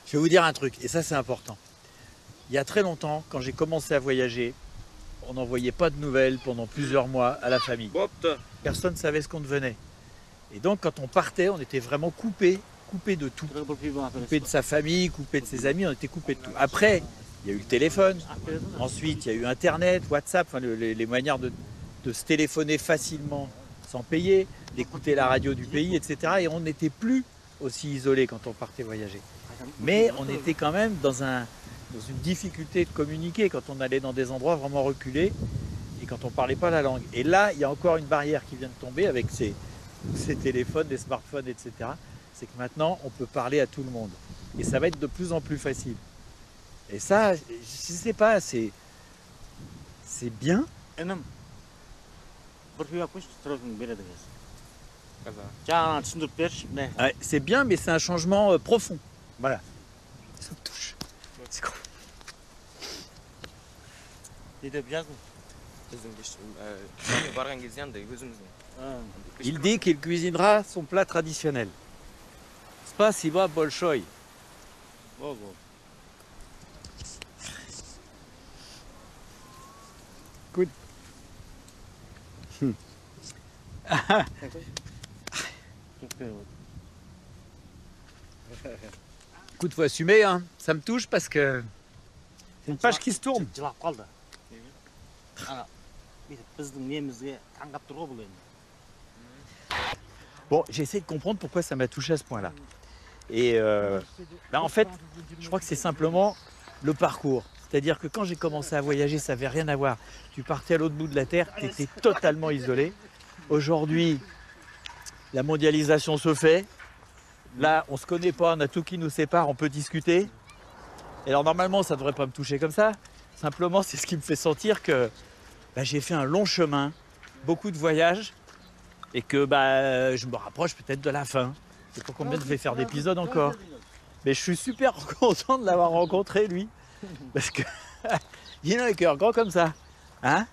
Je vais vous dire un truc, et ça c'est important. Il y a très longtemps, quand j'ai commencé à voyager, on n'envoyait pas de nouvelles pendant plusieurs mois à la famille. Personne ne savait ce qu'on devenait. Et donc quand on partait, on était vraiment coupé de tout. Coupé de sa famille, coupé de ses amis, on était coupé de tout. Après, il y a eu le téléphone, ensuite il y a eu Internet, WhatsApp, enfin, les manières de se téléphoner facilement sans payer, d'écouter la radio du pays, etc. Et on n'était plus aussi isolé quand on partait voyager. Mais on était quand même dans une difficulté de communiquer quand on allait dans des endroits vraiment reculés et quand on ne parlait pas la langue. Et là, il y a encore une barrière qui vient de tomber avec ces téléphones, les smartphones, etc. C'est que maintenant, on peut parler à tout le monde. Et ça va être de plus en plus facile. Et ça, je ne sais pas, c'est bien. Ouais, c'est bien, mais c'est un changement profond. Voilà. Ça me touche. C'est cool. Il dit qu'il cuisinera son plat traditionnel. Spasiba bolshoi. Good. Écoute, faut assumer, hein. Ça me touche parce que c'est une page qui se tourne. Bon, j'ai essayé de comprendre pourquoi ça m'a touché à ce point-là. Et en fait, je crois que c'est simplement le parcours. C'est-à-dire que quand j'ai commencé à voyager, ça n'avait rien à voir. Tu partais à l'autre bout de la Terre, tu étais totalement isolé. Aujourd'hui, la mondialisation se fait. Là, on ne se connaît pas, on a tout qui nous sépare, on peut discuter. Et alors normalement, ça ne devrait pas me toucher comme ça. Simplement, c'est ce qui me fait sentir que j'ai fait un long chemin, beaucoup de voyages, et que je me rapproche peut-être de la fin. C'est pour combien je vais faire d'épisodes encore. Mais je suis super content de l'avoir rencontré, lui. Parce que il a un cœur grand comme ça. Hein?